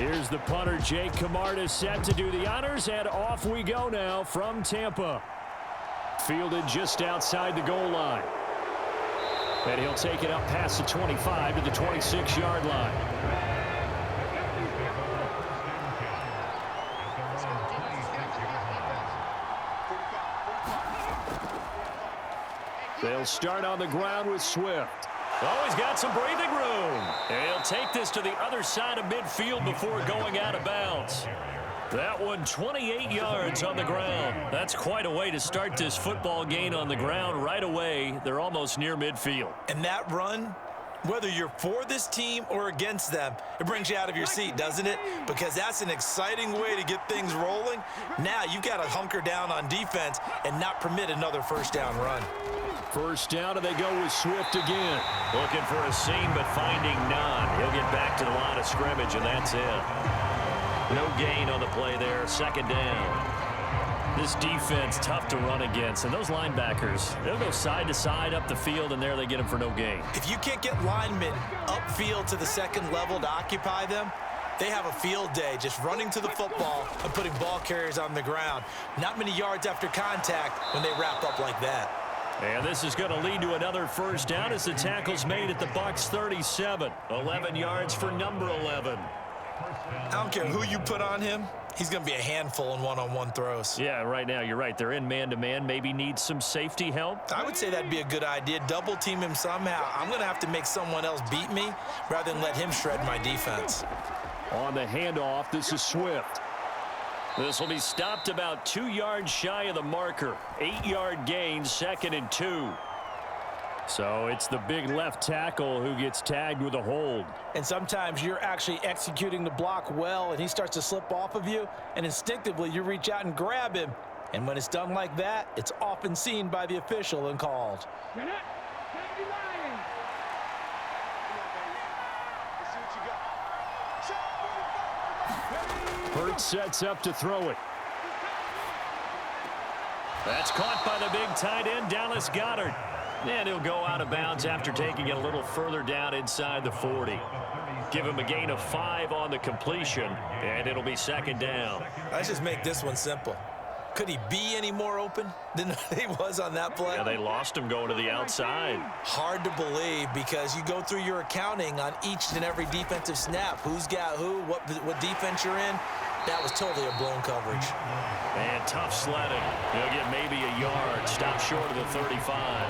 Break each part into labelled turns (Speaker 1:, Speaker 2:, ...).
Speaker 1: Here's the punter, Jake Camarda, set to do the honors, and off we go now from Tampa. Fielded just outside the goal line. And he'll take it up past the 25 to the 26-yard line. They'll start on the ground with Swift. Oh, he's got some breathing room. And he'll take this to the other side of midfield before going out of bounds. That one 28 yards on the ground. That's quite a way to start this football game on the ground right away. They're almost near midfield.
Speaker 2: And that run, whether you're for this team or against them, it brings you out of your seat, doesn't it? Because that's an exciting way to get things rolling. Now you've got to hunker down on defense and not permit another first down run.
Speaker 1: First down, and they go with Swift again. Looking for a seam, but finding none. He'll get back to the line of scrimmage, and that's it. No gain on the play there. Second down. This defense, tough to run against. And those linebackers, they'll go side to side up the field, and there they get them for no gain.
Speaker 2: If you can't get linemen upfield to the second level to occupy them, they have a field day just running to the football and putting ball carriers on the ground. Not many yards after contact when they wrap up like that.
Speaker 1: And this is going to lead to another first down as the tackle's made at the Bucs 37. 11 yards for number 11.
Speaker 2: I don't care who you put on him. He's going to be a handful in one-on-one throws.
Speaker 1: Yeah, right now, you're right. They're in man-to-man. Maybe need some safety help.
Speaker 2: I would say that'd be a good idea. Double team him somehow. I'm going to have to make someone else beat me rather than let him shred my defense.
Speaker 1: On the handoff, this is Swift. This will be stopped about 2 yards shy of the marker. 8-yard gain, 2nd and 2. So it's the big left tackle who gets tagged with a hold.
Speaker 2: And sometimes you're actually executing the block well, and he starts to slip off of you, and instinctively you reach out and grab him. And when it's done like that, it's often seen by the official and called.
Speaker 1: Hurts sets up to throw it. That's caught by the big tight end, Dallas Goedert. And he'll go out of bounds after taking it a little further down inside the 40. Give him a gain of 5 on the completion, and it'll be second down.
Speaker 2: Let's just make this one simple. Could he be any more open than he was on that play?
Speaker 1: Yeah, they lost him going to the outside.
Speaker 2: Hard to believe because you go through your accounting on each and every defensive snap. Who's got who, what defense you're in. That was totally a blown coverage.
Speaker 1: And tough sledding. He'll get maybe a yard. Stop short of the 35.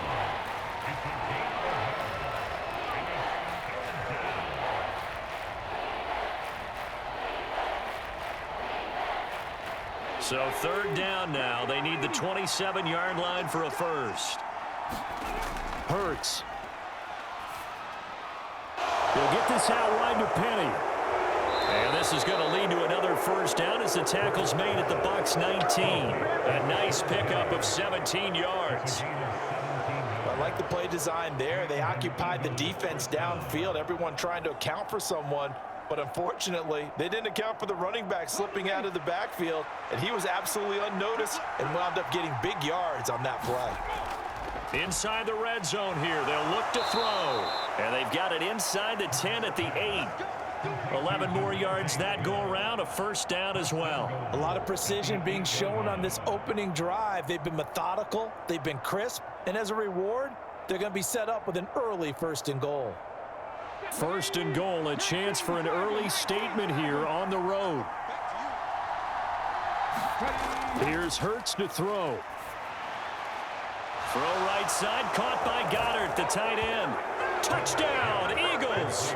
Speaker 1: So third down now. They need the 27-yard line for a first. Hurts. He'll get this out wide to Penny. And this is going to lead to another first down as the tackle's made at the Bucs 19. A nice pickup of 17 yards.
Speaker 2: I like the play design there. They occupied the defense downfield, everyone trying to account for someone. But unfortunately, they didn't account for the running back slipping out of the backfield, and he was absolutely unnoticed and wound up getting big yards on that play.
Speaker 1: Inside the red zone here, they'll look to throw. And they've got it inside the 10 at the 8. 11 more yards that go around, a first down as well.
Speaker 2: A lot of precision being shown on this opening drive. They've been methodical, they've been crisp, and as a reward, they're going to be set up with an early first and goal.
Speaker 1: First and goal, a chance for an early statement here on the road. Here's Hurts to throw. Throw right side, caught by Goedert, the tight end. Touchdown, Eagles!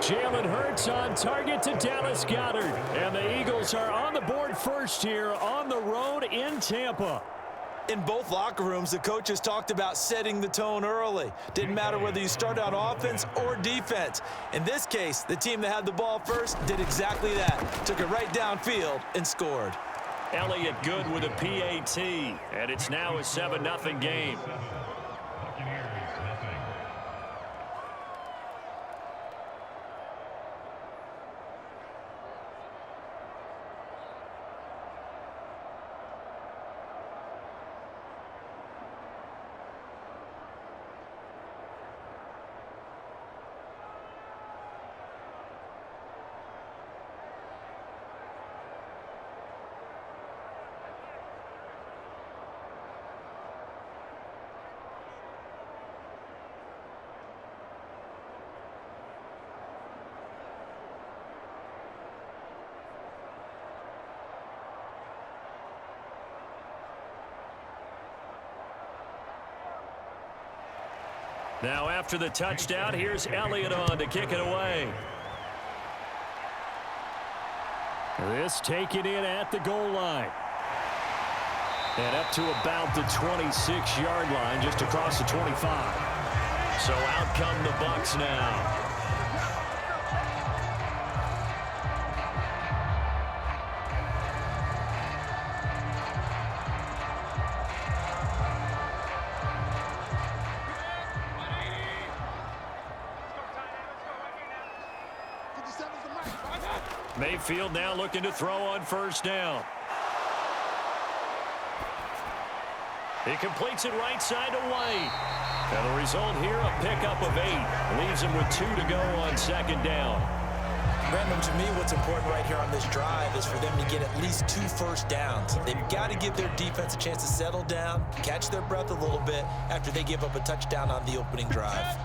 Speaker 1: Jalen Hurts on target to Dallas Goedert. And the Eagles are on the board first here on the road in Tampa.
Speaker 2: In both locker rooms, the coaches talked about setting the tone early. Didn't matter whether you start on offense or defense. In this case, the team that had the ball first did exactly that. Took it right downfield and scored.
Speaker 1: Elliott good with a PAT, and it's now a 7-0 game. Now after the touchdown, here's Elliott on to kick it away. This taken in at the goal line. And up to about the 26-yard line, just across the 25. So out come the Bucs now. Mayfield now looking to throw on first down. He completes it right side to White. And the result here, a pickup of 8. Leaves him with 2 to go on second down.
Speaker 2: Brandon, to me, what's important right here on this drive is for them to get at least 2 first downs. They've got to give their defense a chance to settle down, catch their breath a little bit after they give up a touchdown on the opening drive.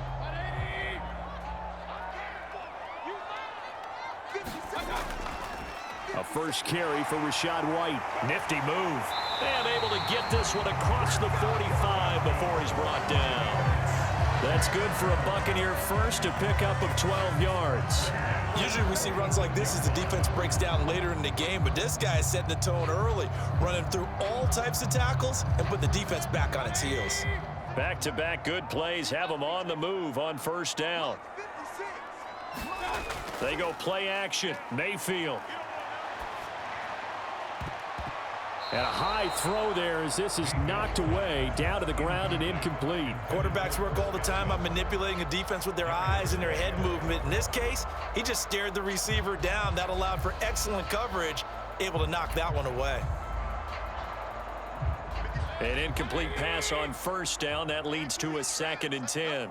Speaker 1: A first carry for Rachaad White. Nifty move. And able to get this one across the 45 before he's brought down. That's good for a Buccaneer first, a pickup of 12 yards.
Speaker 2: Usually we see runs like this as the defense breaks down later in the game, but this guy is setting the tone early, running through all types of tackles and put the defense back on its heels.
Speaker 1: Back-to-back good plays have them on the move on first down. They go play action. Mayfield. And a high throw there as this is knocked away, down to the ground and incomplete.
Speaker 2: Quarterbacks work all the time on manipulating a defense with their eyes and their head movement. In this case, he just stared the receiver down. That allowed for excellent coverage, able to knock that one away.
Speaker 1: An incomplete pass on first down. That leads to a 2nd and 10.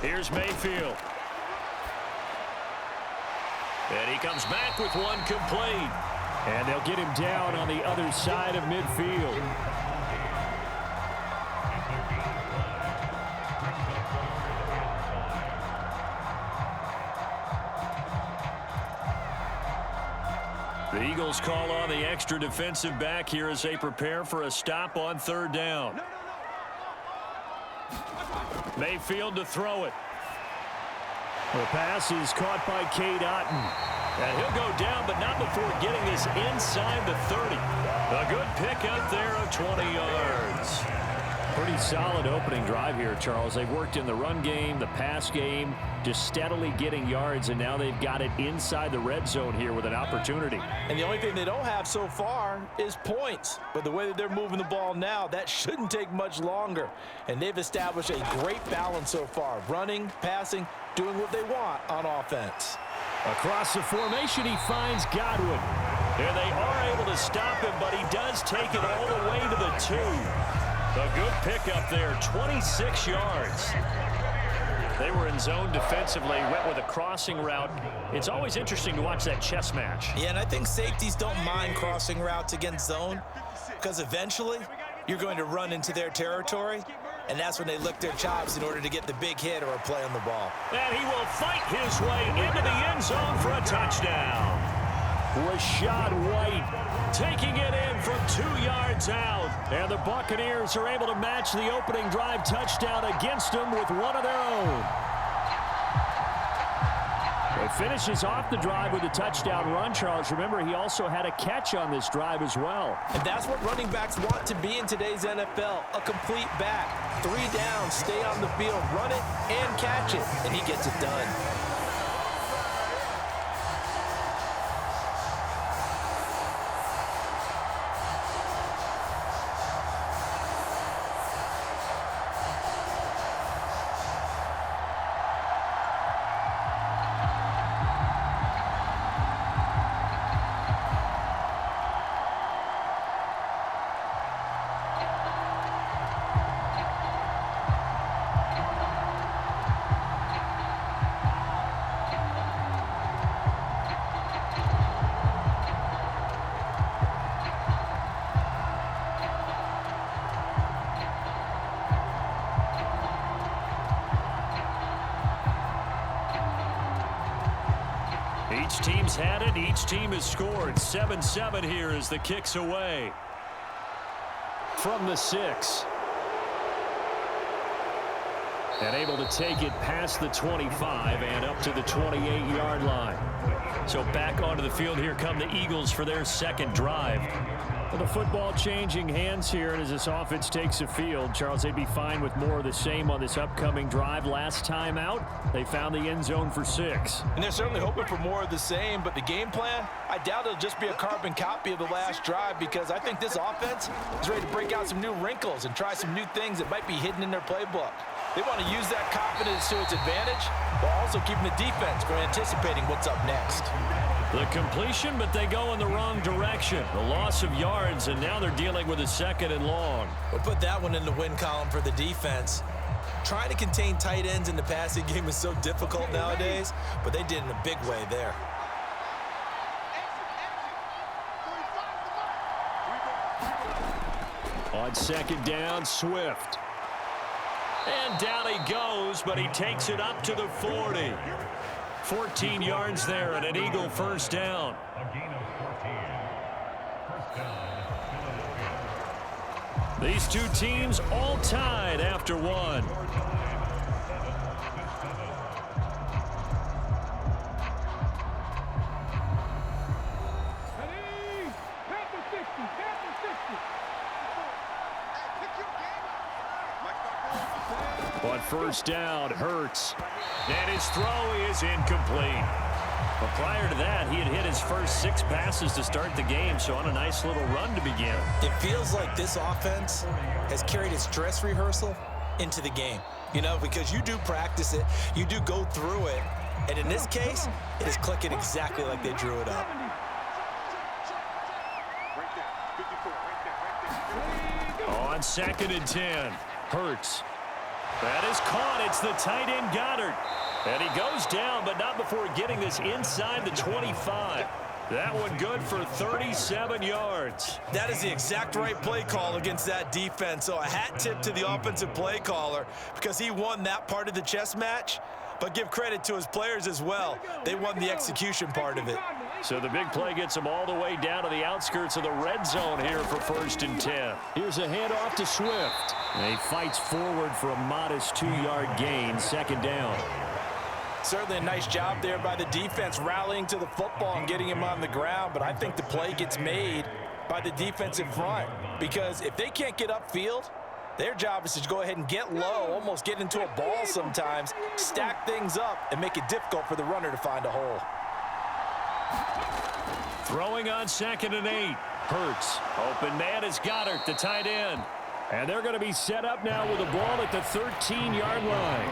Speaker 1: Here's Mayfield. And he comes back with one complete. And they'll get him down on the other side of midfield. The Eagles call on the extra defensive back here as they prepare for a stop on third down. Mayfield to throw it. The pass is caught by Cade Otton. And he'll go down, but not before getting this inside the 30. A good pickup there of 20 yards. Pretty solid opening drive here, Charles. They've worked in the run game, the pass game, just steadily getting yards, and now they've got it inside the red zone here with an opportunity.
Speaker 2: And the only thing they don't have so far is points. But the way that they're moving the ball now, that shouldn't take much longer. And they've established a great balance so far. Running, passing, doing what they want on offense.
Speaker 1: Across the formation, he finds Godwin. There they are able to stop him, but he does take it all the way to the 2. A good pickup there, 26 yards. They were in zone defensively, went with a crossing route. It's always interesting to watch that chess match.
Speaker 2: Yeah, and I think safeties don't mind crossing routes against zone because eventually you're going to run into their territory, and that's when they lick their chops in order to get the big hit or a play on the ball.
Speaker 1: And he will fight his way into the end zone for a touchdown. Rachaad White taking it in from 2 yards out. And the Buccaneers are able to match the opening drive touchdown against them with one of their own. He finishes off the drive with a touchdown run, Charles. Remember, he also had a catch on this drive as well.
Speaker 2: And that's what running backs want to be in today's NFL, a complete back. 3 downs, stay on the field, run it, and catch it, and he gets it done.
Speaker 1: Each team's had it. Each team has scored. 7-7 here as the kick's away. From the 6. And able to take it past the 25 and up to the 28-yard line. So back onto the field, here come the Eagles for their second drive. Well, the football changing hands here, and as this offense takes the field, Charles, they'd be fine with more of the same on this upcoming drive. Last time out, they found the end zone for 6.
Speaker 2: And they're certainly hoping for more of the same, but the game plan, I doubt it'll just be a carbon copy of the last drive, because I think this offense is ready to break out some new wrinkles and try some new things that might be hidden in their playbook. They want to use that confidence to its advantage, while also keeping the defense from anticipating what's up next.
Speaker 1: The completion, but they go in the wrong direction. The loss of yards, and now they're dealing with a 2nd and long.
Speaker 2: We'll put that one in the win column for the defense. Trying to contain tight ends in the passing game is so difficult nowadays, but they did in a big way there.
Speaker 1: On 2nd down, Swift. And down he goes, but he takes it up to the 40. 14 yards there and an Eagle first down. These two teams all tied after one. On first down, Hurts. And his throw is incomplete. But prior to that, he had hit his first 6 passes to start the game, so on a nice little run to begin.
Speaker 2: It feels like this offense has carried its dress rehearsal into the game. You know, because you do practice it, you do go through it, and in this case, it is clicking exactly like they drew it up.
Speaker 1: On 2nd and 10, Hurts. That is caught. It's the tight end Goddard. And he goes down, but not before getting this inside the 25. That one good for 37 yards.
Speaker 2: That is the exact right play call against that defense. So a hat tip to the offensive play caller, because he won that part of the chess match. But give credit to his players as well. They won the execution part of it.
Speaker 1: So the big play gets him all the way down to the outskirts of the red zone here for 1st and 10. Here's a handoff to Swift. And he fights forward for a modest 2-yard gain, 2nd down.
Speaker 2: Certainly a nice job there by the defense, rallying to the football and getting him on the ground. But I think the play gets made by the defensive front, because if they can't get upfield, their job is to go ahead and get low, almost get into a ball sometimes, stack things up, and make it difficult for the runner to find a hole.
Speaker 1: Throwing on 2nd and 8. Hurts. Open man is Goddard, the tight end. And they're going to be set up now with the ball at the 13-yard line.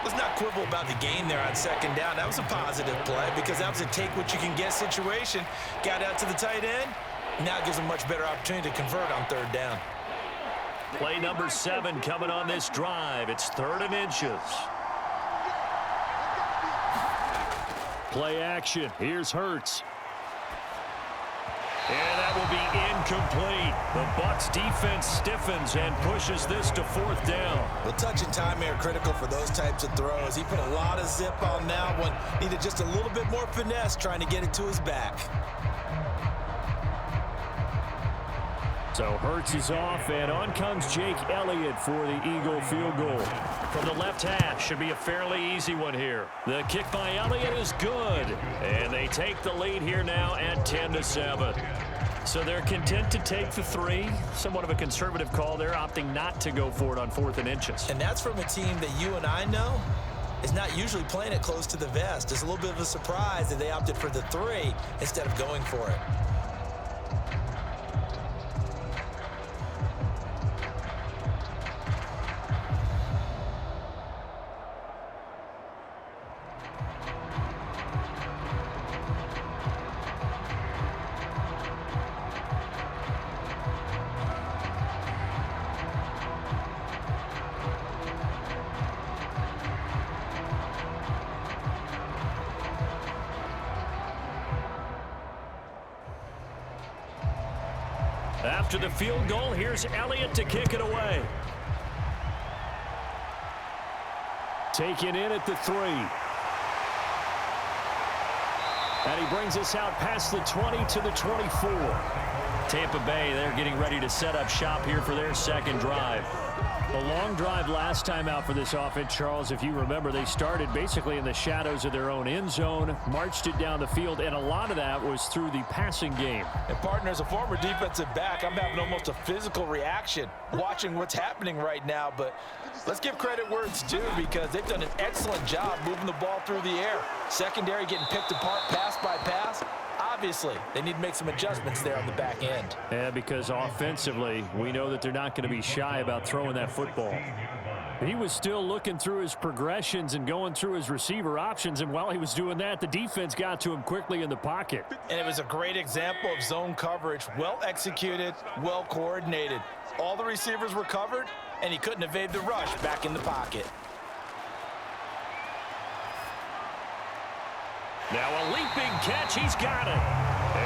Speaker 2: Let's not quibble about the gain there on 2nd down. That was a positive play, because that was a take-what-you-can-get situation. Got out to the tight end. Now it gives them a much better opportunity to convert on 3rd down.
Speaker 1: Play number 7 coming on this drive. It's 3rd and inches. Play action. Here's Hurts. And that will be incomplete. The Bucs defense stiffens and pushes this to 4th down.
Speaker 2: The touch and time are critical for those types of throws. He put a lot of zip on that one. Needed just a little bit more finesse trying to get it to his back.
Speaker 1: So Hurts is off, and on comes Jake Elliott for the Eagle field goal. From the left hash, should be a fairly easy one here. The kick by Elliott is good, and they take the lead here now at 10-7. So they're content to take the 3. Somewhat of a conservative call there, opting not to go for it on 4th and inches.
Speaker 2: And that's from a team that you and I know is not usually playing it close to the vest. It's a little bit of a surprise that they opted for the 3 instead of going for it.
Speaker 1: After the field goal, here's Elliott to kick it away. Taken in at the 3. And he brings us out past the 20 to the 24. Tampa Bay, they're getting ready to set up shop here for their second drive.
Speaker 3: A long drive last time out for this offense, Charles. If you remember, they started basically in the shadows of their own end zone, marched it down the field, and a lot of that was through the passing game.
Speaker 2: And, partner, as a former defensive back, I'm having almost a physical reaction watching what's happening right now. But let's give credit where it's due, because they've done an excellent job moving the ball through the air. Secondary getting picked apart pass by pass. Obviously, they need to make some adjustments there on the back end.
Speaker 3: Yeah, because offensively, we know that they're not going to be shy about throwing that football. He was still looking through his progressions and going through his receiver options, and while he was doing that, the defense got to him quickly in the pocket.
Speaker 2: And it was a great example of zone coverage. Well executed, well coordinated. All the receivers were covered, and he couldn't evade the rush back in the pocket.
Speaker 1: Now a leaping catch, he's got it.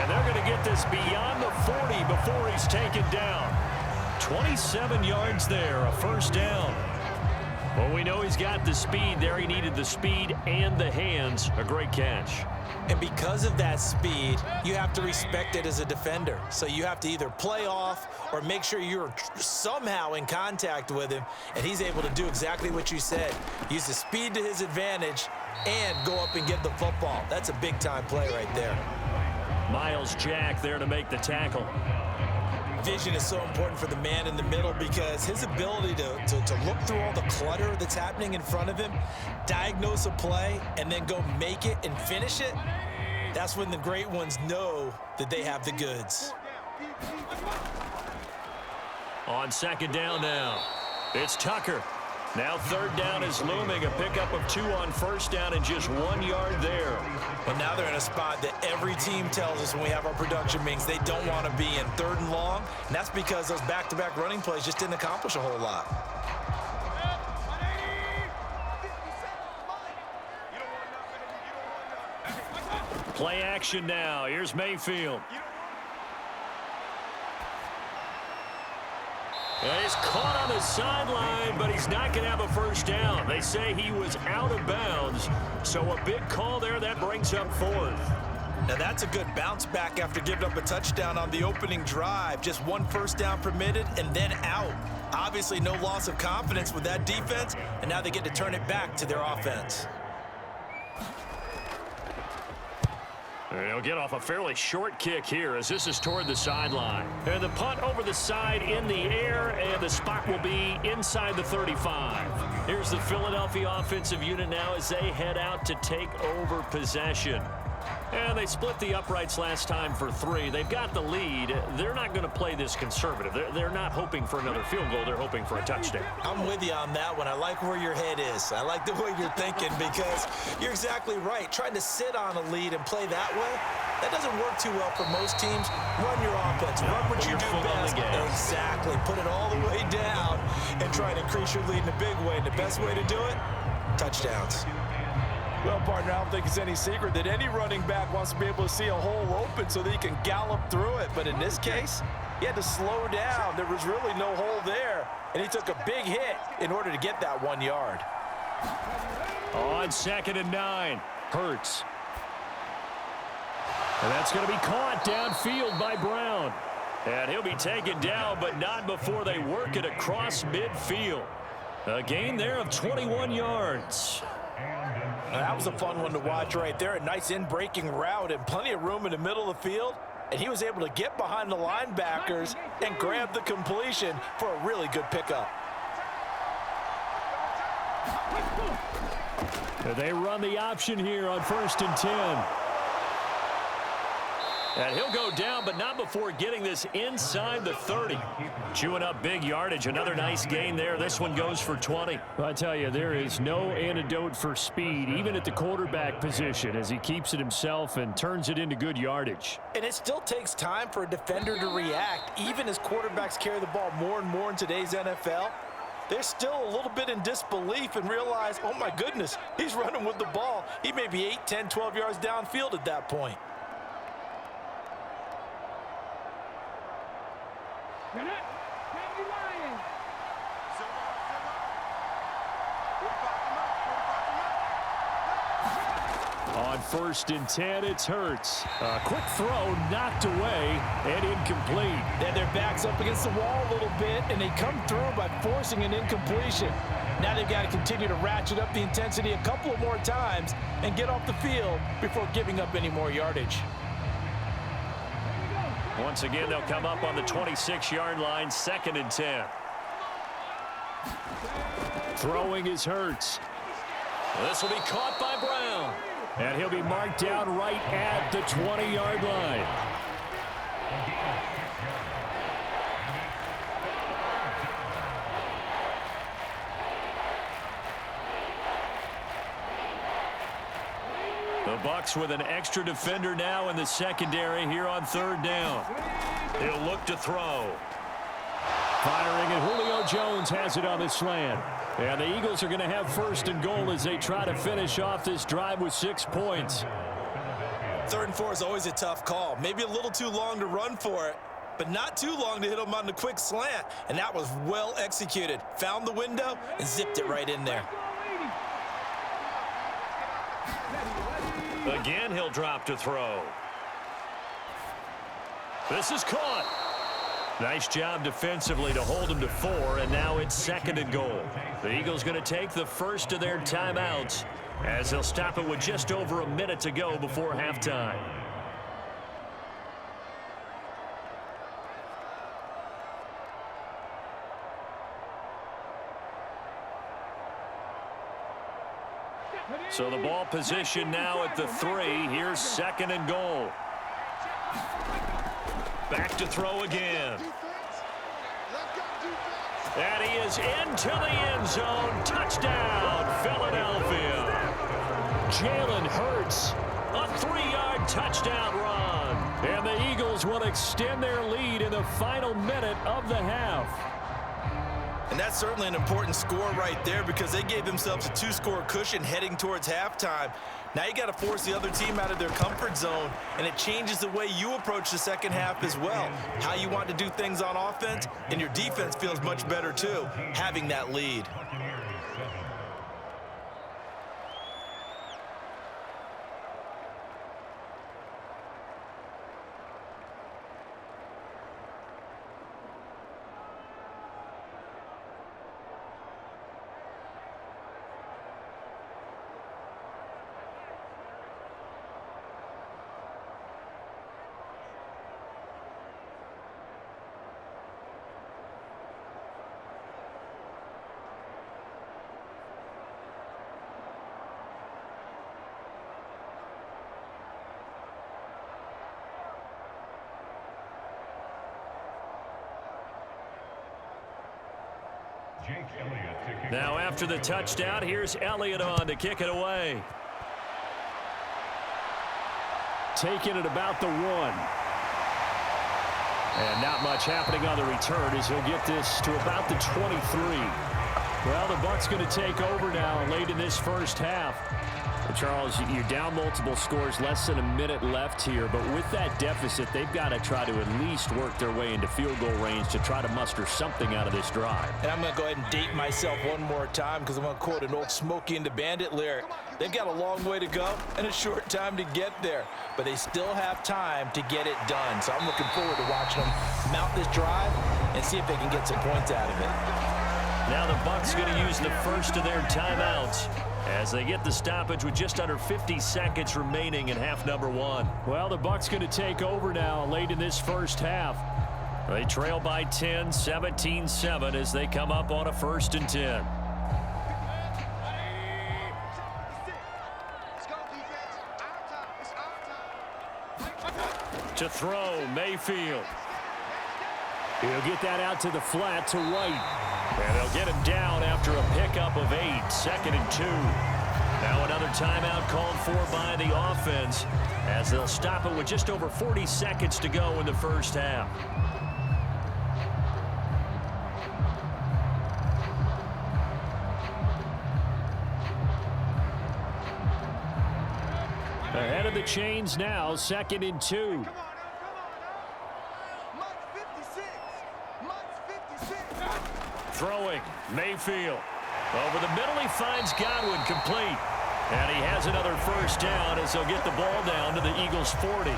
Speaker 1: And they're going to get this beyond the 40 before he's taken down. 27 yards there, a first down. Well, we know he's got the speed there. He needed the speed and the hands. A great catch.
Speaker 2: And because of that speed, you have to respect it as a defender. So you have to either play off or make sure you're somehow in contact with him. And he's able to do exactly what you said. Use the speed to his advantage and go up and get the football. That's a big-time play right there.
Speaker 1: Miles Jack there to make the tackle.
Speaker 2: Vision is so important for the man in the middle, because his ability to look through all the clutter that's happening in front of him, diagnose a play, and then go make it and finish it, that's when the great ones know that they have the goods.
Speaker 1: On second down now, it's Tucker. Now third down is looming, a pickup of 2 on first down and just 1 yard there.
Speaker 2: Well, now they're in a spot that every team tells us when we have our production meetings they don't want to be in, 3rd and long. And that's because those back-to-back running plays just didn't accomplish a whole lot.
Speaker 1: Play action now. Here's Mayfield. And he's caught on the sideline, but he's not going to have a first down. They say he was out of bounds, so a big call there. That brings up 4th.
Speaker 2: Now that's a good bounce back after giving up a touchdown on the opening drive. Just 1 first down permitted and then out. Obviously no loss of confidence with that defense, and now they get to turn it back to their offense.
Speaker 1: They'll get off a fairly short kick here as this is toward the sideline. And the punt over the side in the air, and the spot will be inside the 35. Here's the Philadelphia offensive unit now as they head out to take over possession. And they split the uprights last time for 3. They've got the lead. They're not going to play this conservative. They're not hoping for another field goal. They're hoping for a touchdown.
Speaker 2: I'm with you on that one. I like where your head is. I like the way you're thinking, because you're exactly right. Trying to sit on a lead and play that way, that doesn't work too well for most teams. Run your offense. Run what you do best. Exactly. Put it all the way down and try to increase your lead in a big way. And the best way to do it, touchdowns. Well, partner, I don't think it's any secret that any running back wants to be able to see a hole open so that he can gallop through it. But in this case, he had to slow down. There was really no hole there, and he took a big hit in order to get that 1 yard.
Speaker 1: On 2nd and 9, Hurts. And that's going to be caught downfield by Brown. And he'll be taken down, but not before they work it across midfield. A gain there of 21 yards.
Speaker 2: That was a fun one to watch right there. A nice in-breaking route and plenty of room in the middle of the field. And he was able to get behind the linebackers and grab the completion for a really good pickup.
Speaker 3: They run the option here on 1st and 10.
Speaker 1: And he'll go down, but not before getting this inside the 30. Chewing up big yardage. Another nice gain there. This one goes for 20.
Speaker 3: I tell you, there is no antidote for speed, even at the quarterback position, as he keeps it himself and turns it into good yardage.
Speaker 2: And it still takes time for a defender to react, even as quarterbacks carry the ball more and more in today's NFL. They're still a little bit in disbelief and realize, oh my goodness, he's running with the ball. He may be 8, 10, 12 yards downfield at that point.
Speaker 3: On 1st and 10, it's Hurts. A quick throw knocked away and incomplete.
Speaker 2: Then their back's up against the wall a little bit, and they come through by forcing an incompletion. Now they've got to continue to ratchet up the intensity a couple of more times and get off the field before giving up any more yardage.
Speaker 3: Once again, they'll come up on the 26-yard line, 2nd and 10. Throwing is Hurts. This will be caught by Brown. And he'll be marked down right at the 20-yard line. The Bucs with an extra defender now in the secondary here on 3rd down. He'll look to throw. Firing, and Julio Jones has it on the slant. And the Eagles are going to have 1st and goal as they try to finish off this drive with 6 points.
Speaker 2: 3rd and 4 is always a tough call. Maybe a little too long to run for it, but not too long to hit him on the quick slant. And that was well executed. Found the window and zipped it right in there.
Speaker 3: Again, he'll drop to throw. This is caught. Nice job defensively to hold him to 4, and now it's 2nd and goal. The Eagles going to take the first of their timeouts as they'll stop it with just over a minute to go before halftime. So the ball position now at the 3. Here's 2nd and goal. Back to throw again. And he is into the end zone. Touchdown, Philadelphia. Jalen Hurts, a 3-yard touchdown run. And the Eagles will extend their lead in the final minute of the half.
Speaker 2: And that's certainly an important score right there because they gave themselves a 2-score cushion heading towards halftime. Now you got to force the other team out of their comfort zone, and it changes the way you approach the second half as well. How you want to do things on offense, and your defense feels much better too, having that lead.
Speaker 3: Now after the touchdown, here's Elliott on to kick it away. Taking it about the 1. And not much happening on the return as he'll get this to about the 23. Well, the Bucs going to take over now late in this first half. Charles, you're down multiple scores, less than a minute left here, but with that deficit, they've got to try to at least work their way into field goal range to try to muster something out of this drive.
Speaker 2: And I'm going to go ahead and date myself one more time because I'm going to quote an old Smokey and the Bandit lyric. They've got a long way to go and a short time to get there, but they still have time to get it done. So I'm looking forward to watching them mount this drive and see if they can get some points out of it.
Speaker 3: Now the Bucs going to use the first of their timeouts as they get the stoppage with just under 50 seconds remaining in half number 1. Well, the Bucs going to take over now late in this first half. They trail by 10, 17-7 as they come up on a 1st and 10. To throw, Mayfield. He'll get that out to the flat to White. And they'll get him down after a pickup of 8, 2nd and 2. Now another timeout called for by the offense as they'll stop it with just over 40 seconds to go in the first half. Ahead of the chains now, 2nd and 2. Throwing, Mayfield. Over the middle, he finds Godwin complete.
Speaker 1: And he has another first down as he'll get the ball down to the Eagles' 40.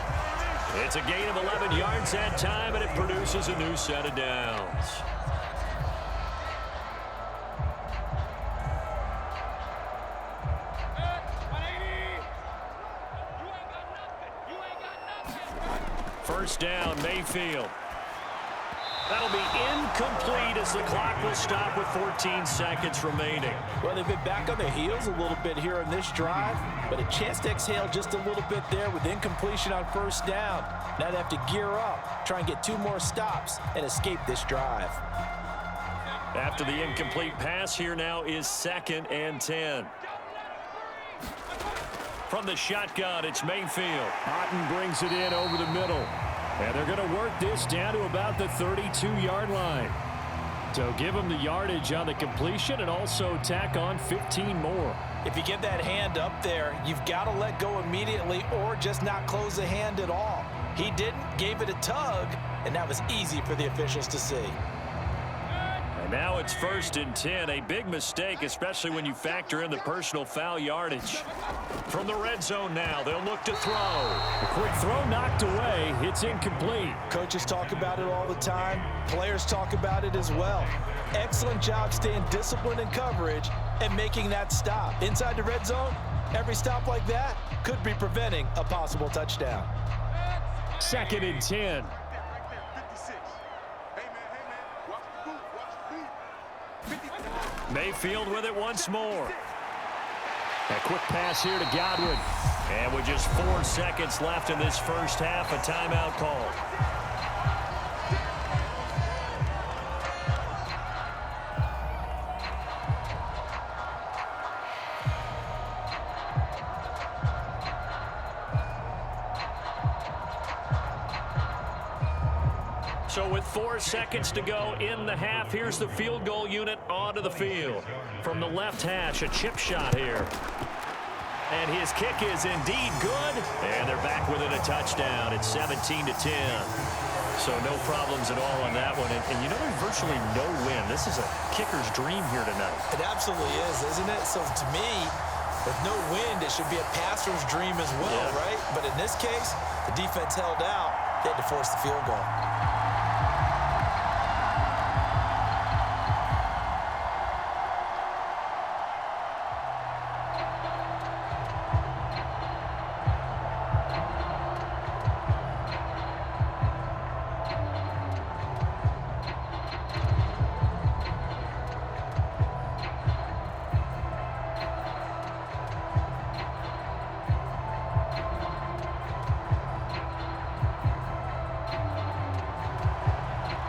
Speaker 1: It's a gain of 11 yards that time, and it produces a new set of downs. First down, Mayfield. That'll be incomplete as the clock will stop with 14 seconds remaining.
Speaker 2: Well, they've been back on their heels a little bit here in this drive, but a chance to exhale just a little bit there with incompletion on first down. Now they have to gear up, try and get 2 more stops, and escape this drive.
Speaker 1: After the incomplete pass, here now is 2nd and 10. From the shotgun, it's Mayfield.
Speaker 3: Otten brings it in over the middle. And they're going to work this down to about the 32-yard line. So give them the yardage on the completion and also tack on 15 more.
Speaker 2: If you get that hand up there, you've got to let go immediately or just not close the hand at all. He didn't, gave it a tug, and that was easy for the officials to see.
Speaker 1: And now it's 1st and 10, a big mistake, especially when you factor in the personal foul yardage. From the red zone now, they'll look to throw.
Speaker 3: A quick throw knocked away. It's incomplete.
Speaker 2: Coaches talk about it all the time. Players talk about it as well. Excellent job staying disciplined in coverage and making that stop. Inside the red zone, every stop like that could be preventing a possible touchdown.
Speaker 3: 2nd and 10.
Speaker 1: Mayfield with it once more.
Speaker 3: A quick pass here to Godwin.
Speaker 1: And with just 4 seconds left in this first half, a timeout call. So with 4 seconds to go in the half, here's the field goal unit onto the field. From the left hash, a chip shot here. And his kick is indeed good. And they're back within a touchdown. It's 17-10. So no problems at all on that one. And you know, there's virtually no win. This is a kicker's dream here tonight.
Speaker 2: It absolutely is, isn't it? So to me, with no wind, it should be a passer's dream as well, right? But in this case, the defense held out. They had to force the field goal.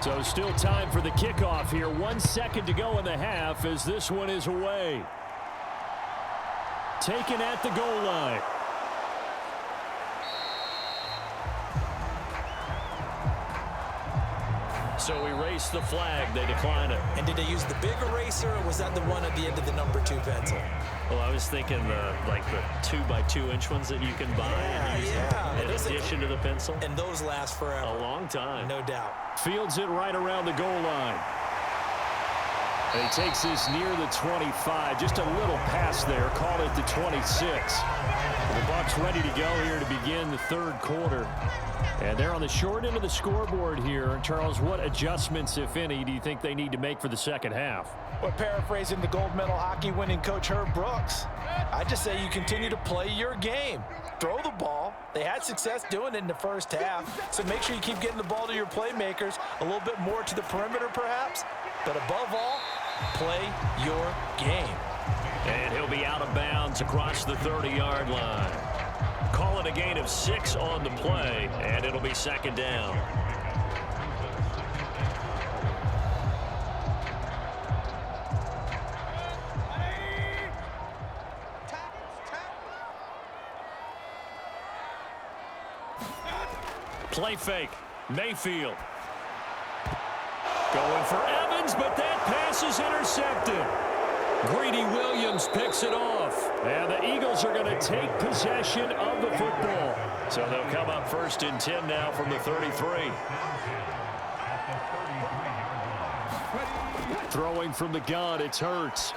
Speaker 3: So still time for the kickoff here. 1 second to go in the half as this one is away. Taken at the goal line.
Speaker 1: So erase the flag. They decline it.
Speaker 2: And did they use the big eraser, or was that the one at the end of the number 2 pencil?
Speaker 1: Well, I was thinking like the 2x2-inch ones that you can buy in addition to the pencil.
Speaker 2: And those last forever.
Speaker 1: A long time.
Speaker 2: No doubt.
Speaker 3: Fields it right around the goal line. And he takes this near the 25. Just a little pass there. Call it the 26. The Bucs ready to go here to begin the 3rd quarter. And they're on the short end of the scoreboard here. Charles, what adjustments, if any, do you think they need to make for the second half?
Speaker 2: Well, paraphrasing the gold medal hockey winning coach Herb Brooks, I just say you continue to play your game. Throw the ball. They had success doing it in the first half, so make sure you keep getting the ball to your playmakers, a little bit more to the perimeter perhaps, but above all, play your game.
Speaker 1: And he'll be out of bounds across the 30-yard line. Call it a gain of 6 on the play, and it'll be 2nd down. Play fake. Mayfield. Going for Evans, but that pass is intercepted. Greedy Williams picks it off.
Speaker 3: And the Eagles are going to take possession of the football.
Speaker 1: So they'll come up 1st and 10 now from the 33.
Speaker 3: Throwing from the gun, it's Hurts.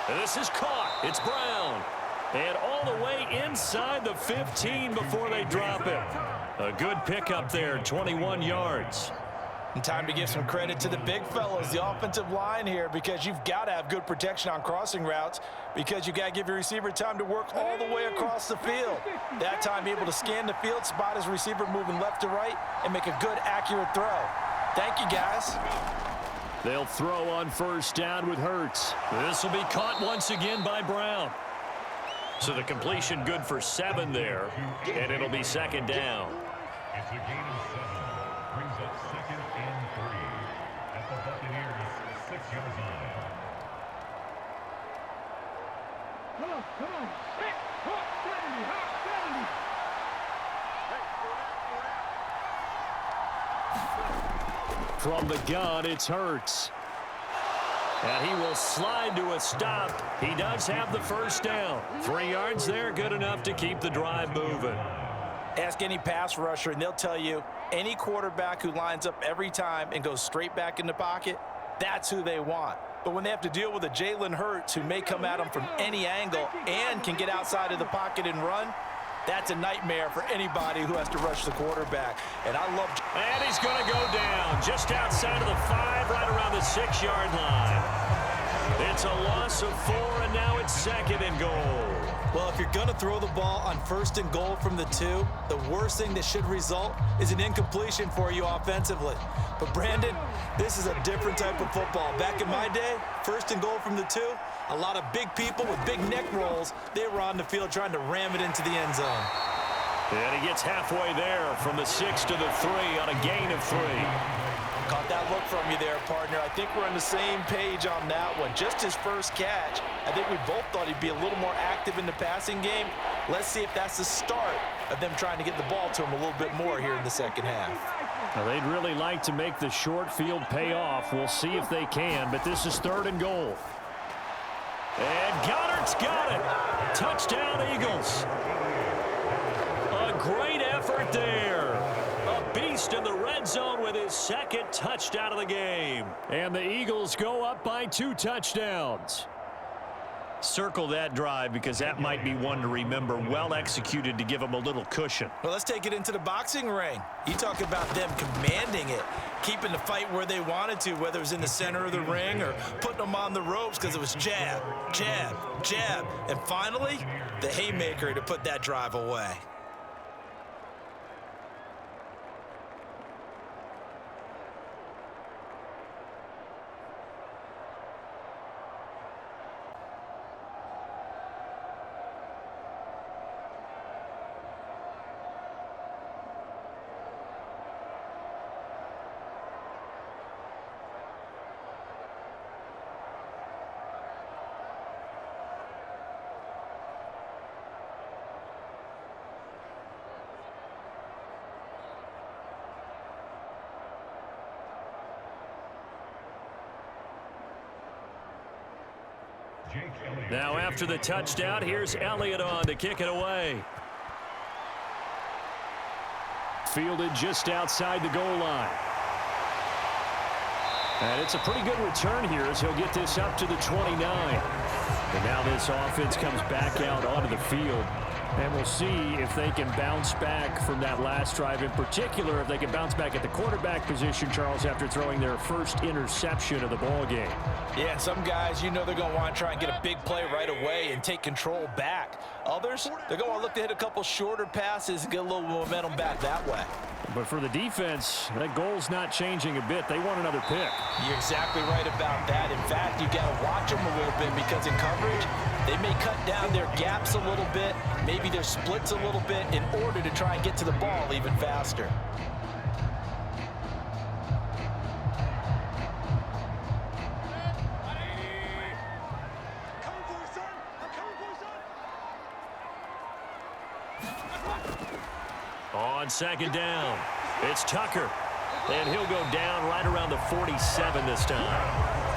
Speaker 1: And this is caught. It's Brown. And all the way inside the 15 before they drop it. A good pickup there, 21 yards.
Speaker 2: And time to give some credit to the big fellows, the offensive line here, because you've got to have good protection on crossing routes because you got to give your receiver time to work all the way across the field. That time, be able to scan the field, spot his receiver moving left to right, and make a good, accurate throw. Thank you, guys.
Speaker 3: They'll throw on first down with Hurts.
Speaker 1: This will be caught once again by Brown. So the completion good for 7 there, and it'll be second down.
Speaker 4: It's a gain of 7. Brings up 2nd and 3 at the Buccaneers' 6-yard line.
Speaker 5: Come on. Hey, Hawk 70, Hawk 70.
Speaker 3: From the gun, it's Hurts.
Speaker 1: And he will slide to a stop. He does have the first down. 3 yards there, good enough to keep the drive moving.
Speaker 2: Ask any pass rusher, and they'll tell you any quarterback who lines up every time and goes straight back in the pocket, that's who they want. But when they have to deal with a Jalen Hurts who may come at them from any angle and can get outside of the pocket and run, that's a nightmare for anybody who has to rush the quarterback. And I love...
Speaker 1: And he's going to go down just outside of the 5, right around the 6-yard line. It's a loss of 4, and now it's 2nd and goal.
Speaker 2: Well, if you're going to throw the ball on 1st and goal from the 2, the worst thing that should result is an incompletion for you offensively. But, Brandon, this is a different type of football. Back in my day, 1st and goal from the 2, a lot of big people with big neck rolls, they were on the field trying to ram it into the end zone.
Speaker 1: And he gets halfway there from the 6 to the 3 on a gain of 3.
Speaker 2: Caught that look from you there, partner. I think we're on the same page on that one. Just his first catch. I think we both thought he'd be a little more active in the passing game. Let's see if that's the start of them trying to get the ball to him a little bit more here in the second half.
Speaker 3: Now, they'd really like to make the short field pay off. We'll see if they can, but this is 3rd and goal.
Speaker 1: And Goddard's got it. Touchdown, Eagles. A great effort there. A beast in the red zone with his 2nd touchdown of the game.
Speaker 3: And the Eagles go up by 2 touchdowns.
Speaker 1: Circle that drive because that might be one to remember. Well executed to give them a little cushion.
Speaker 2: Well, let's take it into the boxing ring. You talk about them commanding it, keeping the fight where they wanted to, whether it was in the center of the ring or putting them on the ropes because it was jab, jab, jab. And finally, the haymaker to put that drive away.
Speaker 1: Now after the touchdown, here's Elliott on to kick it away.
Speaker 3: Fielded just outside the goal line. And it's a pretty good return here as he'll get this up to the 29. And now this offense comes back out onto the field. And we'll see if they can bounce back from that last drive. In particular, if they can bounce back at the quarterback position, Charles, after throwing their first interception of the ball game.
Speaker 2: Yeah, and some guys, you know they're going to want to try and get a big play right away and take control back. Others, they're going to look to hit a couple shorter passes and get a little momentum back that way.
Speaker 3: But for the defense, that goal's not changing a bit. They want another pick.
Speaker 2: You're exactly right about that. In fact, you got to watch them a little bit because in coverage, they may cut down their gaps a little bit, maybe their splits a little bit in order to try and get to the ball even faster.
Speaker 1: On 2nd down, it's Tucker. And he'll go down right around the 47 this time.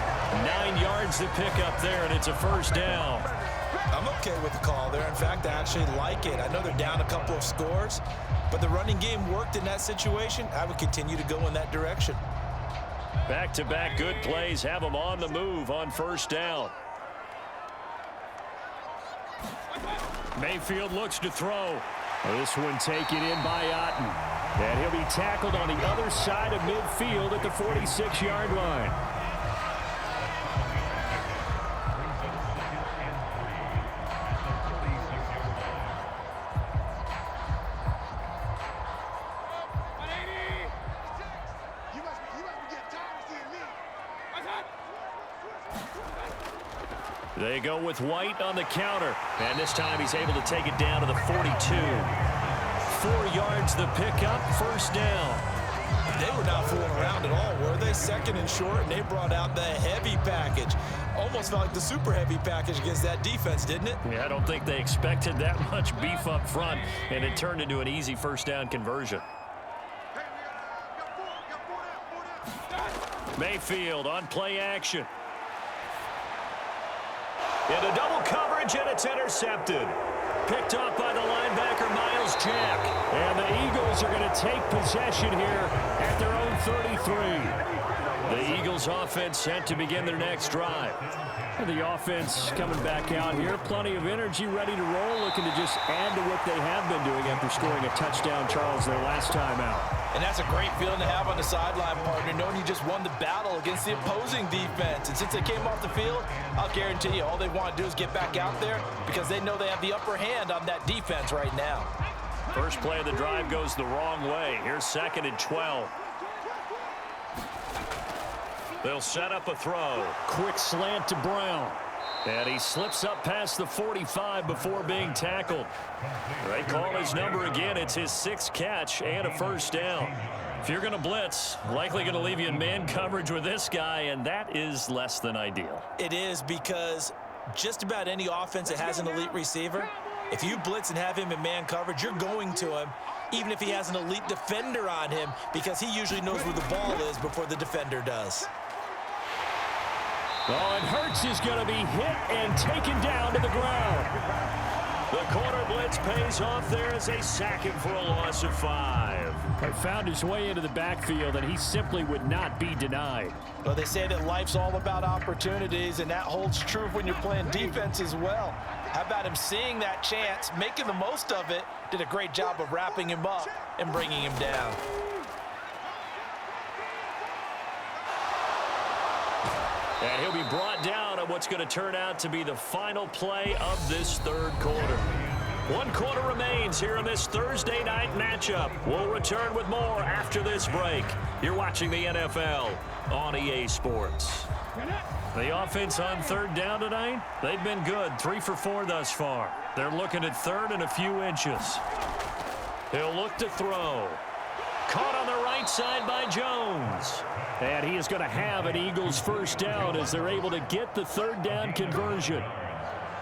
Speaker 1: 9 yards to pick up there, and it's a first down.
Speaker 2: I'm okay with the call there. In fact, I actually like it. I know they're down a couple of scores, but the running game worked in that situation. I would continue to go in that direction.
Speaker 1: Back-to-back good plays have them on the move on first down.
Speaker 3: Mayfield looks to throw. This one taken in by Otten. And he'll be tackled on the other side of midfield at the 46-yard line. They go with White on the counter. And this time he's able to take it down to the 42. 4 yards the pickup, first down.
Speaker 2: They were not fooling around at all, were they? Second and short, and they brought out the heavy package. Almost felt like the super heavy package against that defense, didn't it?
Speaker 3: Yeah, I don't think they expected that much beef up front, and it turned into an easy first down conversion. Mayfield on play action. Into double coverage, and it's intercepted. Picked up by the linebacker, Miles Jack. And the Eagles are going to take possession here at their own 33. The Eagles offense set to begin their next drive. And the offense coming back out here. Plenty of energy, ready to roll, looking to just add to what they have been doing after scoring a touchdown, Charles, their last time out.
Speaker 2: And that's a great feeling to have on the sideline, partner, knowing you just won the battle against the opposing defense. And since they came off the field, I'll guarantee you all they want to do is get back out there because they know they have the upper hand on that defense right now.
Speaker 3: First play of the drive goes the wrong way. Here's 2nd and 12. They'll set up a throw. Quick slant to Brown. And he slips up past the 45 before being tackled. They call his number again. It's his 6th catch and a first down. If you're going to blitz, likely going to leave you in man coverage with this guy, and that is less than ideal.
Speaker 2: It is because just about any offense that has an elite receiver, if you blitz and have him in man coverage, you're going to him, even if he has an elite defender on him, because he usually knows where the ball is before the defender does.
Speaker 3: Oh, and Hurts is going to be hit and taken down to the ground. The corner blitz pays off there as they sack him for a loss of 5. He found his way into the backfield, and he simply would not be denied.
Speaker 2: Well, they say that life's all about opportunities, and that holds true when you're playing defense as well. How about him seeing that chance, making the most of it, did a great job of wrapping him up and bringing him down.
Speaker 3: And he'll be brought down on what's going to turn out to be the final play of this third quarter. 1 quarter remains here in this Thursday night matchup. We'll return with more after this break. You're watching the NFL on EA Sports. The offense on 3rd down tonight, they've been good. 3 for 4 thus far. They're looking at 3rd and a few inches. He'll look to throw. Caught on the right side by Jones. And he is going to have an Eagles first down as they're able to get the 3rd down conversion.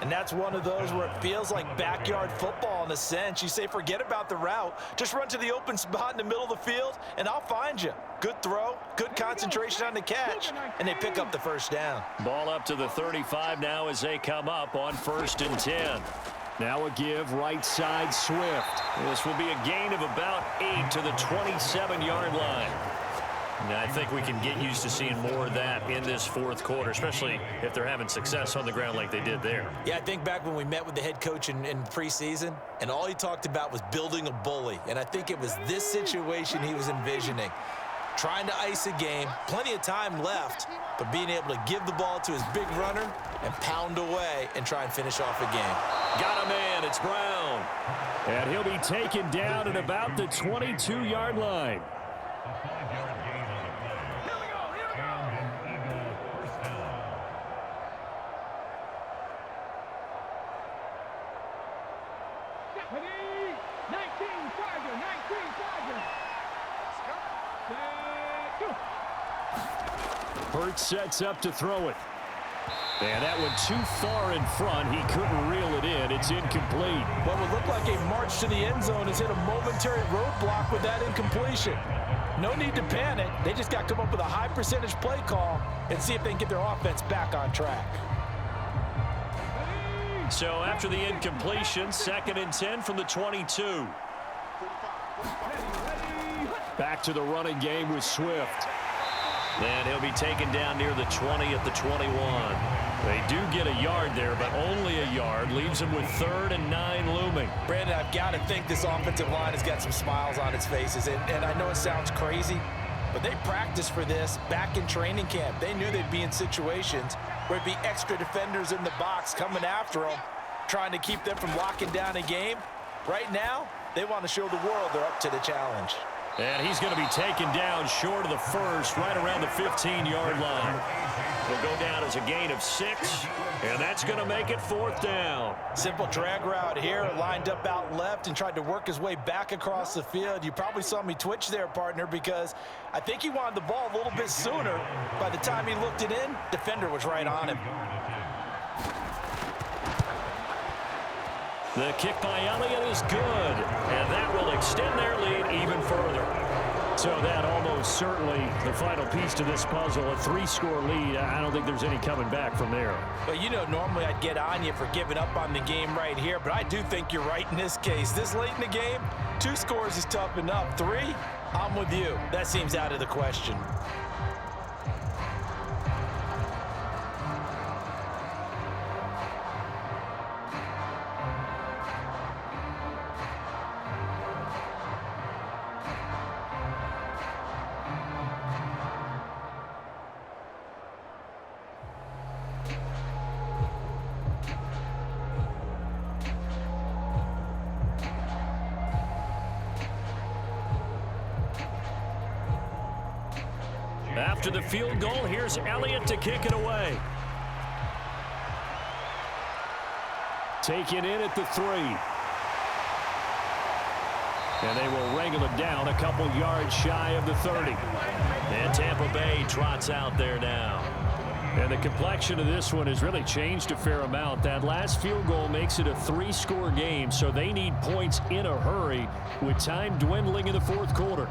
Speaker 2: And that's one of those where it feels like backyard football in a sense. You say, forget about the route. Just run to the open spot in the middle of the field, and I'll find you. Good throw, good concentration on the catch, and they pick up the first down.
Speaker 3: Ball up to the 35 now as they come up on 1st and 10. Now a give right side Swift. This will be a gain of about 8 to the 27-yard line. And I think we can get used to seeing more of that in this 4th quarter, especially if they're having success on the ground like they did there.
Speaker 2: Yeah, I think back when we met with the head coach in preseason, and all he talked about was building a bully. And I think it was this situation he was envisioning. Trying to ice a game, plenty of time left, but being able to give the ball to his big runner and pound away and try and finish off a game.
Speaker 3: Got a man, it's Brown. And he'll be taken down at about the 22-yard line.
Speaker 4: A 5-yard gain on the play. And an Eagle first down.
Speaker 5: Ready? 19 Charger, 19 Charger. Set, go.
Speaker 3: Hurts sets up to throw it. And that one too far in front. He couldn't reel it in. It's incomplete.
Speaker 2: What would look like a march to the end zone has hit a momentary roadblock with that incompletion. No need to panic. They just got to come up with a high percentage play call and see if they can get their offense back on track.
Speaker 3: So after the incompletion, 2nd and 10 from the 22. Back to the running game with Swift. And he'll be taken down near the 20 at the 21. They do get a yard there, but only a yard. Leaves them with 3rd and 9 looming.
Speaker 2: Brandon, I've got to think this offensive line has got some smiles on its faces. And I know it sounds crazy, but they practiced for this back in training camp. They knew they'd be in situations where it'd be extra defenders in the box coming after them, trying to keep them from locking down a game. Right now, they want to show the world they're up to the challenge.
Speaker 3: And he's going to be taken down short of the first, right around the 15-yard line. Will go down as a gain of 6, and that's going to make it 4th down.
Speaker 2: Simple drag route here, lined up out left and tried to work his way back across the field. You probably saw me twitch there, partner, because I think he wanted the ball a little bit sooner. By the time he looked it in, defender was right on him.
Speaker 3: The kick by Elliott is good, and that will extend their lead even further. So that almost certainly the final piece to this puzzle, a 3-score lead. I don't think there's any coming back from there.
Speaker 2: But you know, normally I'd get on you for giving up on the game right here, but I do think you're right in this case. This late in the game, 2 scores is tough enough. 3, I'm with you. That seems out of the question.
Speaker 3: After the field goal, here's Elliott to kick it away. Taken in at the 3. And they will wrangle it down a couple yards shy of the 30. And Tampa Bay trots out there now. And the complexion of this one has really changed a fair amount. That last field goal makes it a 3-score game, so they need points in a hurry with time dwindling in the 4th quarter.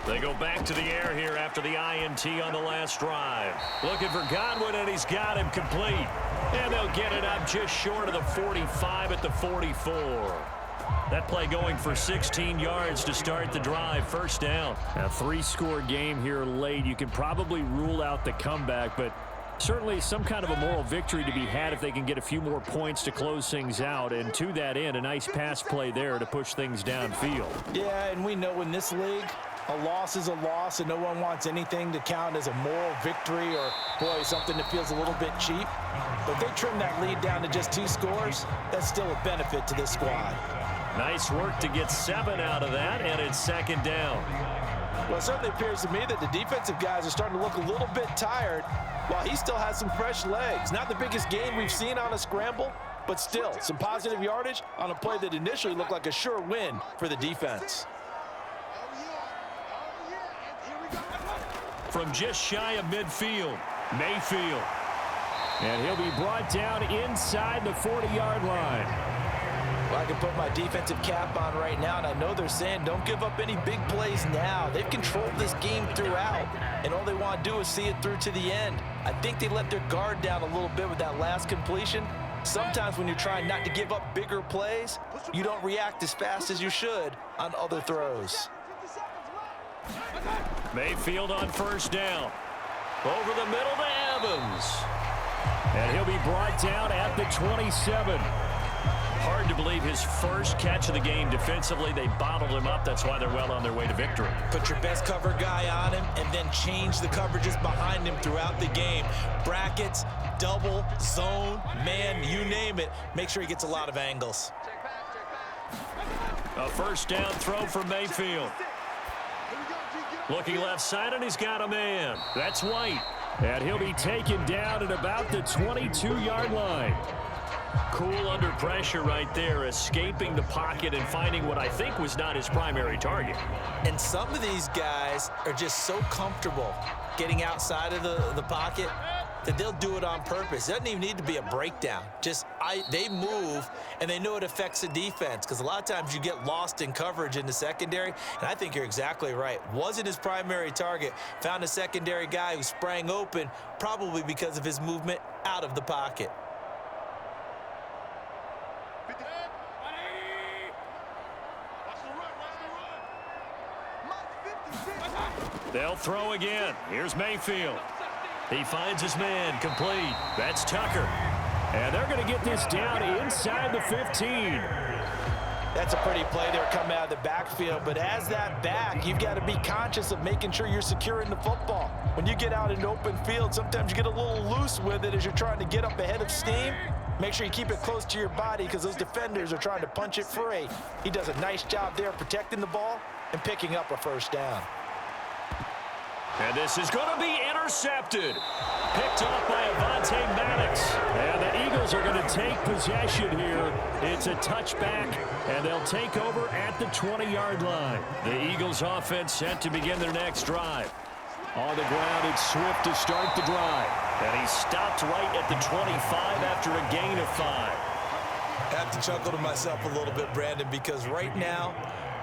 Speaker 3: They go back to the air here after the INT on the last drive. Looking for Godwin, and he's got him complete. And they'll get it up just short of the 45 at the 44. That play going for 16 yards to start the drive. 1st down. A 3-score game here late. You can probably rule out the comeback, but certainly some kind of a moral victory to be had if they can get a few more points to close things out. And to that end, a nice pass play there to push things downfield.
Speaker 2: Yeah, and we know in this league, a loss is a loss, and no one wants anything to count as a moral victory or, boy, something that feels a little bit cheap. But they trim that lead down to just 2 scores. That's still a benefit to this squad.
Speaker 3: Nice work to get 7 out of that, and it's 2nd down.
Speaker 2: Well, it certainly appears to me that the defensive guys are starting to look a little bit tired while he still has some fresh legs. Not the biggest gain we've seen on a scramble, but still some positive yardage on a play that initially looked like a sure win for the defense.
Speaker 3: From just shy of midfield, Mayfield. And he'll be brought down inside the 40-yard line.
Speaker 2: Well, I can put my defensive cap on right now, and I know they're saying don't give up any big plays now. They've controlled this game throughout, and all they want to do is see it through to the end. I think they let their guard down a little bit with that last completion. Sometimes when you're trying not to give up bigger plays, you don't react as fast as you should on other throws.
Speaker 3: Mayfield on 1st down. Over the middle to Evans. And he'll be brought down at the 27. Hard to believe his first catch of the game defensively. They bottled him up. That's why they're well on their way to victory.
Speaker 2: Put your best cover guy on him and then change the coverages behind him throughout the game. Brackets, double, zone, man, you name it. Make sure he gets a lot of angles.
Speaker 3: A 1st down throw for Mayfield. Looking left side, and he's got a man. That's White. And he'll be taken down at about the 22-yard line. Cool under pressure right there, escaping the pocket and finding what I think was not his primary target.
Speaker 2: And some of these guys are just so comfortable getting outside of the pocket that they'll do it on purpose. It doesn't even need to be a breakdown. They move, and they know it affects the defense, because a lot of times you get lost in coverage in the secondary, and I think you're exactly right. Wasn't his primary target. Found a secondary guy who sprang open, probably because of his movement out of the pocket.
Speaker 3: They'll throw again. Here's Mayfield.
Speaker 1: He finds his man, complete. That's Tucker.
Speaker 3: And they're going to get this down inside the 15.
Speaker 2: That's a pretty play there coming out of the backfield, but as that back, you've got to be conscious of making sure you're securing the football. When you get out into open field, sometimes you get a little loose with it as you're trying to get up ahead of steam. Make sure you keep it close to your body because those defenders are trying to punch it free. He does a nice job there protecting the ball and picking up a first down.
Speaker 1: And this is going to be intercepted. Picked off by Avonte Maddox.
Speaker 3: And the Eagles are going to take possession here. It's a touchback, and they'll take over at the 20-yard line.
Speaker 1: The Eagles offense set to begin their next drive.
Speaker 3: On the ground, it's Swift to start the drive.
Speaker 1: And he stopped right at the 25 after a gain of 5.
Speaker 2: I have to chuckle to myself a little bit, Brandon, because right now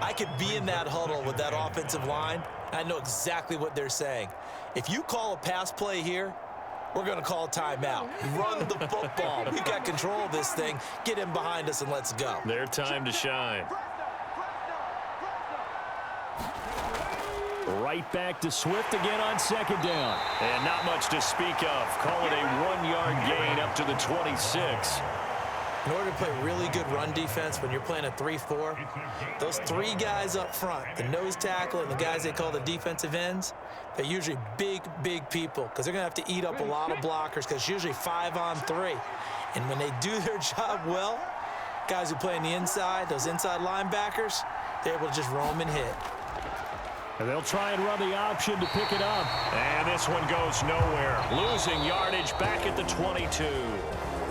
Speaker 2: I could be in that huddle with that offensive line. I know exactly what they're saying. If you call a pass play here, we're going to call timeout. Run the football. We've got control of this thing. Get in behind us and let's go.
Speaker 1: Their time to shine.
Speaker 3: Right back to Swift again on second down.
Speaker 1: And not much to speak of. Call it a 1-yard gain up to the 26.
Speaker 2: In order to play really good run defense when you're playing a 3-4, those three guys up front, the nose tackle and the guys they call the defensive ends, they're usually big, big people because they're going to have to eat up a lot of blockers because it's usually 5-on-3. And when they do their job well, guys who play on the inside, those inside linebackers, they're able to just roam and hit.
Speaker 3: And they'll try and run the option to pick it up.
Speaker 1: And this one goes nowhere. Losing yardage back at the 22.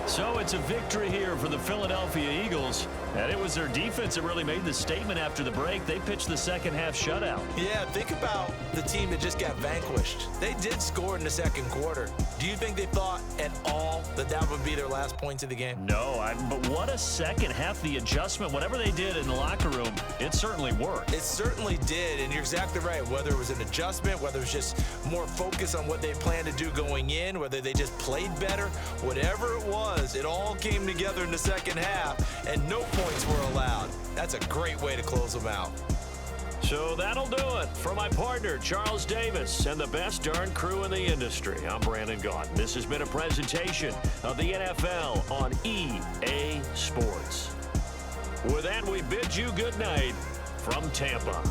Speaker 1: So it's a victory here for the Philadelphia Eagles. And it was their defense that really made the statement after the break. They pitched the second-half shutout.
Speaker 2: Yeah, think about the team that just got vanquished. They did score in the second quarter. Do you think they thought at all that that would be their last points of the game?
Speaker 1: No, but what a second half. The adjustment, whatever they did in the locker room, it certainly worked.
Speaker 2: It certainly did, and you're exactly right. Whether it was an adjustment, whether it was just more focus on what they planned to do going in, whether they just played better, whatever it was, it all came together in the second half, and no points were allowed. That's a great way to close them out.
Speaker 1: So that'll do it. For my partner, Charles Davis, and the best darn crew in the industry, I'm Brandon Gaudin. This has been a presentation of the NFL on EA Sports. With that, we bid you good night from Tampa.